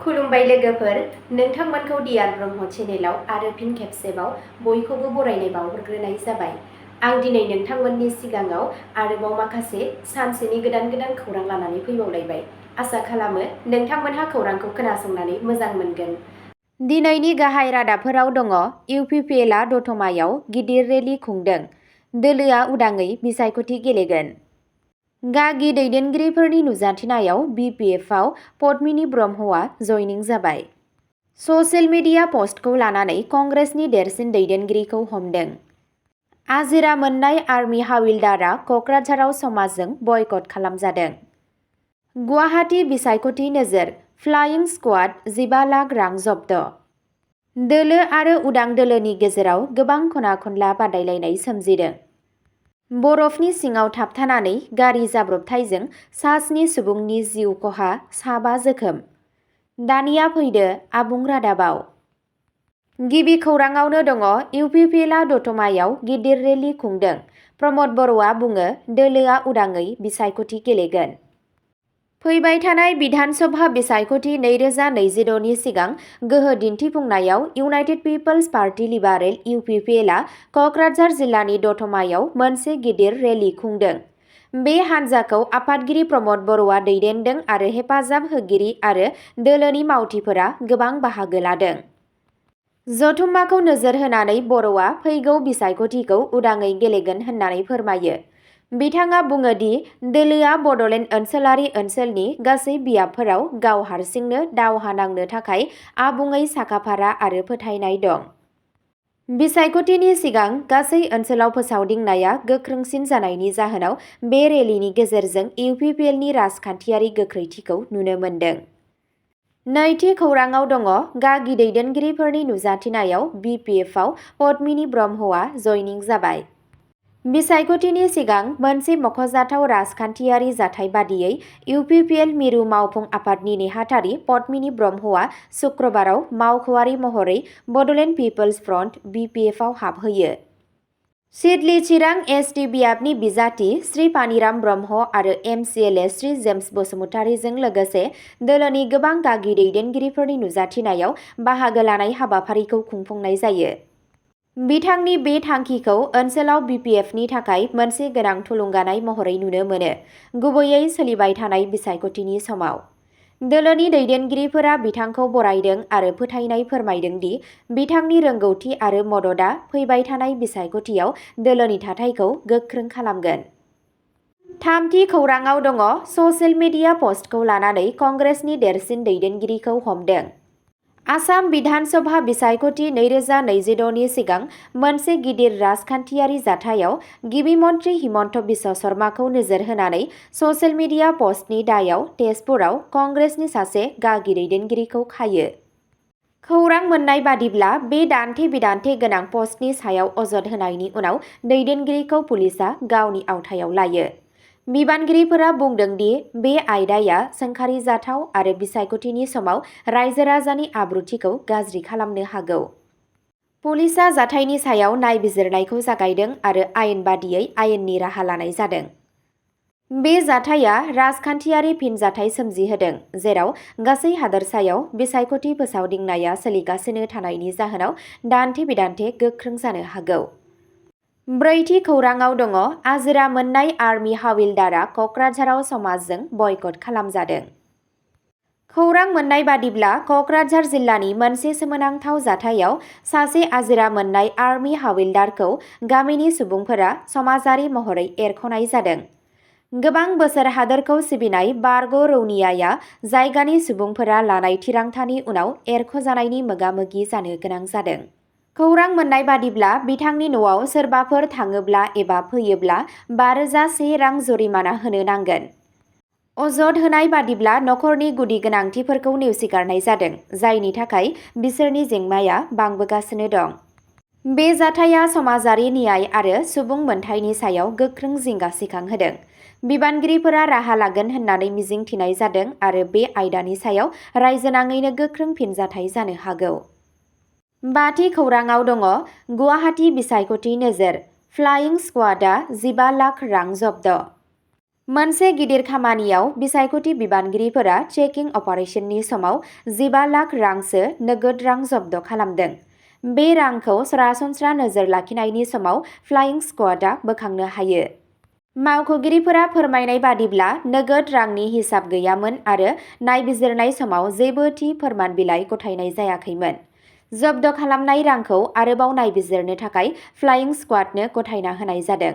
खुलुमबाय लोगोफोर, नोंथांमोनखौ डियार ब्रह्म चेनेलाव आरो फिन खेबसेबाव बयखौबो बरायनाय बावहरग्रोनाय जाबाय। आं दिनै नोंथांमोननि सिगाङाव आरोबाव माखासे सानसेनि गोदान खौरां लानानै फैबावलायबाय। आसा खालामो नोंथांमोनहा खौरांखौ खोनासंनानै मोजां मोनगोन। दिनैनि गाहाय रादाबफोराव दङ इउपिपिएलआ दतमायाव गिदिर रेलि खुंदों। दोलोआ उदाङै बिसायख'थि गेलेगोन। गागि दैदेनगिरिफोरनि नुजाथिनायाव बिपिएफआव पद्मिनी ब्रह्मआ जइनिं जाबाय। ससियेल मिडिया पस्टखौ लानानै कंग्रेसनि देरसिन दैदेनगिरिखौ हमदों। आजिरा मोननाय आर्मि हाविलदारआ क'क्राझाराव समाजजों बयकट खालामजादों। गुवाहाटी बिसायख'थि नोजोर फ्लाइं स्क्वाड 15 लाख रां जब्द। दोलो आरो उदां दोलोनि गेजेराव गोबां खना-खनला बादायलायनाय सोमजिदों। बरफनि सिङाव थाबथानानै गारि जाब्रबथायजों सा-7 सुबुंनि जिउ खहा, 7 जोखोम। दानिया फैदो आबुं रादाबाव। गिबि खौराङावनो दङ इउपिपिएलआ दतमायाव गिदिर रेलि खुंदों। प्रमद बर'आ बुङो दोलोआ उदाङै बिसायख'थि गेलेगोन। फैबाय थानाय बिधान सभा बिसायख'थि 2026 नि सिगां गोहो दिन्थिफुंनायाव इउनाइटेड पिपल्स पार्टी लिबारेल इउपिपिएलआ क'क्राझार जिल्लानि दतमायाव मोनसे गिदिर रेलि खुंदों। बे हान्जाखौ आफादगिरि प्रमद बर'आ दैदेनदों आरो हेफाजाब होगिरि आरो दोलोनि मावथिफोरा गोबां बाहागो लादों। जथुम्माखौ नोजोर होनानै बर'आ फैगौ बिसायख'थिखौ उदाङै गेलेगोन होननानै फोरमायो। बिथाङा बुङो दि दोलोआ बड'लेण्ड ओनसोलारि ओनसोलनि गासै बियाबफोराव गाव हारसिंनो दावहा नांनो थाखाय आबुङै साखाफारा आरो फोथायनाय दं। बिसायख'थिनि सिगां गासै ओनसोलाव फोसावदिंनाया गोख्रोंसिन जानायनि जाहोनाव बे रेलिनि गेजेरजों इउपिपिएलनि राजखान्थियारि गोख्रैथिखौ नुनो मोन्दों। नैथि खौराङाव दङ गागि दैदेनगिरिफोरनि नुजाथिनायाव बिपिएफआव पद्मिनी ब्रह्मआ जइनिं जाबाय। बिसायख'थिनि सिगां मोनसे मख'जाथाव राजखान्थियारि जाथाय बादियै इउपिपिएल मिरु मावफुं आफादनि नेहाथारि पद्मिनी ब्रह्मआ सुक्रुबाराव मावख'आरि महरै बड'लेण्ड पिपल्स फ्रन्ट बिपिएफआव हाबहैयो। सिडली चिरां एसटि बियाबनि बिजाथि श्री पानिराम ब्रह्म आरो एमसिएलए श्री जेम्स बसुमतारीजों लोगोसे दोलोनि गोबां गागि दैदेनगिरिफोरनि नुजाथिनायाव बाहागो लानाय हाबाफारिखौ खुंफुंनाय जायो। बिथांनि बे थांखिखौ ओनसोलाव बिपिएफनि थाखाय मोनसे गोनां थुलुंगानाय महरै नुनो मोनो, गुबैयै सोलिबाय थानाय बिसायख'थिनि समाव। दोलोनि दैदेनगिरिफोरा बिथांखौ बरायदों आरो फोथायनाय फोरमायदों दि बिथांनि रोंगौथि आरो मददआ फैबाय थानाय बिसायख'थियाव दोलोनि थाथायखौ गोख्रों खालामगोन। थामथि खौराङाव दङ ससियेल मिडिया पस्टखौ लानानै कंग्रेसनि देरसिन दैदेनगिरिखौ हमदों। आसाम बिधान सभा बिसायख'थि 2026 नि सिगां मोनसे गिदिर राजखान्थियारि जाथायाव गिबि मन्थ्रि हिमन्त बिश्व शर्माखौ नोजोर होनानै ससियेल मिडिया पस्टनि दायाव तेजपुराव कंग्रेसनि सासे गागि दैदेनगिरिखौ खायो। खौरां मोन्नाय बादिब्ला बे दान्थे-बिदान्थे गोनां पस्टनि सायाव अजद होनायनि उनाव दैदेनगिरिखौ पुलिसआ गावनि आवथायाव लायो। बिबानगिरिफोरा बुंदों दि बे आयदाया सोंखारिजाथाव आरो बिसायख'थिनि समाव रायजो-राजानि आब्रुथिखौ गाज्रि खालामनो हागौ। पुलिसआ जाथायनि सायाव नायबिजिरनायखौ जागायदों आरो आयेन बादियै आयेननि राहा लानाय जादों। बे जाथाया राजखान्थियारि फिनजाथाय सोमजिहोदों, जेराव गासै हादोरसायाव बिसायख'थि फोसावदिंनाया सोलिगासिनो थानायनि जाहोनाव दान्थे-बिदान्थे गोख्रों जानो हागौ। ब्रैथि खौराङाव दङ आजिरा मोननाय आर्मि हाविलदारआ क'क्राझाराव समाजजों बयकट खालामजादों। खौरां मोन्नाय बादिब्ला क'क्राझार जिल्लानि मोनसे सोमोनांथाव जाथायाव सासे आजिरा मोननाय आर्मि हाविलदारखौ गामिनि सुबुंफोरा समाजारि महरै एरख'नाय जादों। गोबां बोसोर हादोरखौ सिबिनाय बारग' रौनियाया जायगानि सुबुंफोरा लानाय थिरांथानि उनाव एरख'जानायनि मोगा-मोगि जानो गोनां जादों। खौरां मोन्नाय बादिब्ला बिथांनि न'आव सोरबाफोर थाङोब्ला एबा फैयोब्ला 5,001 रां जरिमाना होनो नांगोन। अजद होनाय बादिब्ला नखरनि गुदि गोनांथिफोरखौ नेवसिगारनाय जादों, जायनि थाखाय बिसोरनि जेंनाया बांबोगासिनो दं। बे जाथाया समाजारि न्याय आरो सुबुं मोनथायनि सायाव गोख्रों जिंगा सिखांहोदों। बिबानगिरिफोरा राहा लागोन होननानै मिजिंथिनाय जादों आरो बे आयदानि सायाव रायजोनाङैनो गोख्रों फिनजाथाय जानो हागौ। बाथि खौराङाव दङ गुवाहाटी बिसायख'थि नोजोर फ्लाइं स्क्वाडआ 15 लाख रां जब्द। मोनसे गिदिर खामानियाव बिसायख'थि बिबानगिरिफोरा चेकिं अपारेशननि समाव 15 लाख रांसो नोगोद रां जब्द खालामदों। बे रांखौ सरासनस्रा नोजोर लाखिनायनि समाव फ्लाइंग स्क्वाडआ बोखांनो हायो। मावख'गिरिफोरा फोरमायनाय बादिब्ला नोगोद रांनि हिसाब गैयामोन आरो नायबिजिरनाय समाव जेबो थि फोरमान बिलाइ गथायनाय जायाखैमोन। जब्द खालामनाय रांखौ आरोबाव नायबिजिरनो थाखाय फ्लाइंग स्क्वाडनो गथायना होनाय जादों।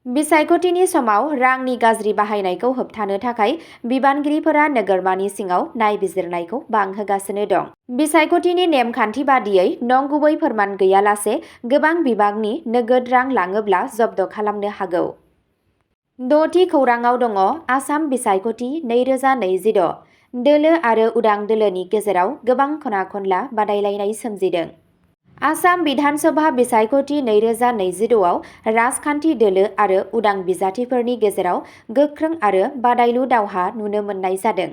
बिसायख'थिनि समाव रांनि गाज्रि बाहायनायखौ होबथानो थाखाय बिबानगिरिफोरा नोगोरमानि सिङाव नायबिजिरनायखौ बांहोगासिनो दं। बिसायख'थिनि नेमखान्थि बादियै नंगुबै फोरमान गैयालासे गोबां बिबांनि नोगोद रां लाङोब्ला जब्द खालामनो हागौ। द'थि खौराङाव दङ आसाम बिसायख'थि 2026 दोलो आरो उदां दोलोनि गेजेराव गोबां खना-खनला बादायलायनाय सोमजिदों। आसाम बिधानसभा बिसायख'थि 2026आव राजखान्थि दोलो आरो उदां बिजाथिफोरनि गेजेराव गोख्रों आरो बादायलु दावहा नुनो मोननाय जादों।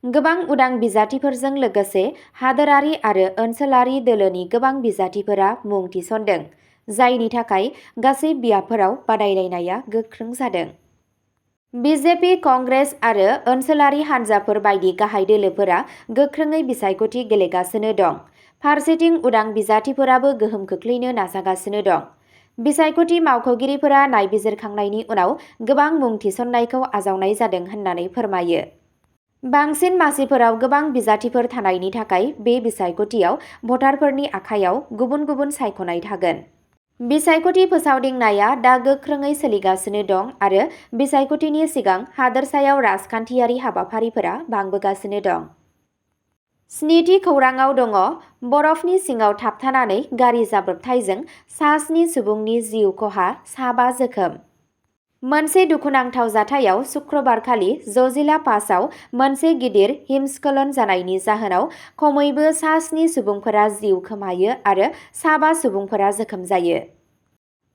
गोबां उदां बिजाथिफोरजों लोगोसे हादोरारि आरो ओनसोलारि दोलोनि गोबां बिजाथिफोरा मुं थिसनदों, जायनि थाखाय गासै बियाबफोराव बादायलायनाया गोख्रों जादों। बिजेपि, कंग्रेस आरो ओनसोलारि हान्जाफोर बायदि गाहाय दोलोफोरा गोख्रोङै बिसायख'थि गेलेगासिनो दं। फारसेथिं उदां बिजाथिफोराबो गोहोम खोख्लैनो नाजागासिनो दं। बिसायख'थि मावख'गिरिफोरा नायबिजिरखांनायनि उनाव गोबां मुं थिसननायखौ आजावनाय जादों होननानै फोरमायो। बांसिन मासिफोराव गोबां बिजाथिफोर थानायनि थाखाय बे बिसायख'थियाव भटारफोरनि आखायाव गुबुन गुबुन सायख'नाय थागोन। बिसायख'थि फोसावदिंनाया दा गोख्रोङै सोलिगासिनो दं आरो बिसायख'थिनि सिगां हादोरसायाव राजखान्थियारि हाबाफारिफोरा बांबोगासिनो दं। स्निथि खौराङाव दङ बरफनि सिङाव थाबथानानै गारि जाब्रबथायजों सा 7 सुबुंनि जिउ खहा, 7 जोखोम। मोनसे दुखुनांथाव जाथायाव शुक्रबारखालि जजिला पासआव मोनसे गिदिर हिमस्खलन जानायनि जाहोनाव खमैबो सा 7 सुबुंफोरा जिउ खोमायो आरो 7 सुबुंफोरा जोखोम जायो।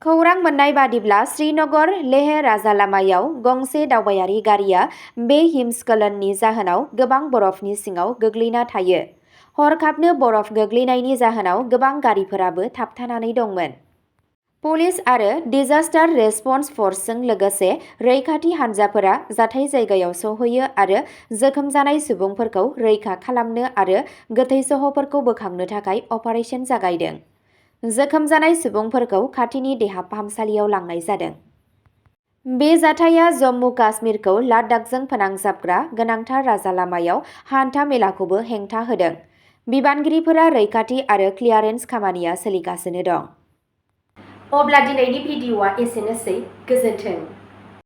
खौरां मोन्नाय बादिब्ला श्रीनगर लेह राजालामायाव गंसे दावबायारि गारिया बे हिमस्खलननि जाहोनाव गोबां बरफनि सिङाव गोग्लैना थायो। हरखाबनो बरफ गोग्लैनायनि जाहोनाव गोबां गारिफोराबो थाबथानानै दंमोन। पुलिस आरो डिजास्टार रेसपन्स फर्सजों लोगोसे रैखाथि हान्जाफोरा जाथाय जायगायाव सौहैयो आरो जोखोम जानाय सुबुंफोरखौ रैखा खालामनो आरो गोथै सह'फोरखौ बोखांनो थाखाय अपारेशन जागायदों। जोखोम जानाय सुबुंफोरखौ खाथिनि देहा फाहामसालियाव लांनाय जादों। बे जाथाया जम्मु काश्मीरखौ लाद्दाखजों फोनांजाबग्रा गोनांथार राजालामायाव हान्था मेलाखौबो हेंथा होदों। बिबानगिरिफोरा रैखाथि आरो क्लियारेन्स खामानिया सोलिगासिनो दं। अब्ला दिनैनि भिडिअ'आ एसेनोसै। गोजोन्थों।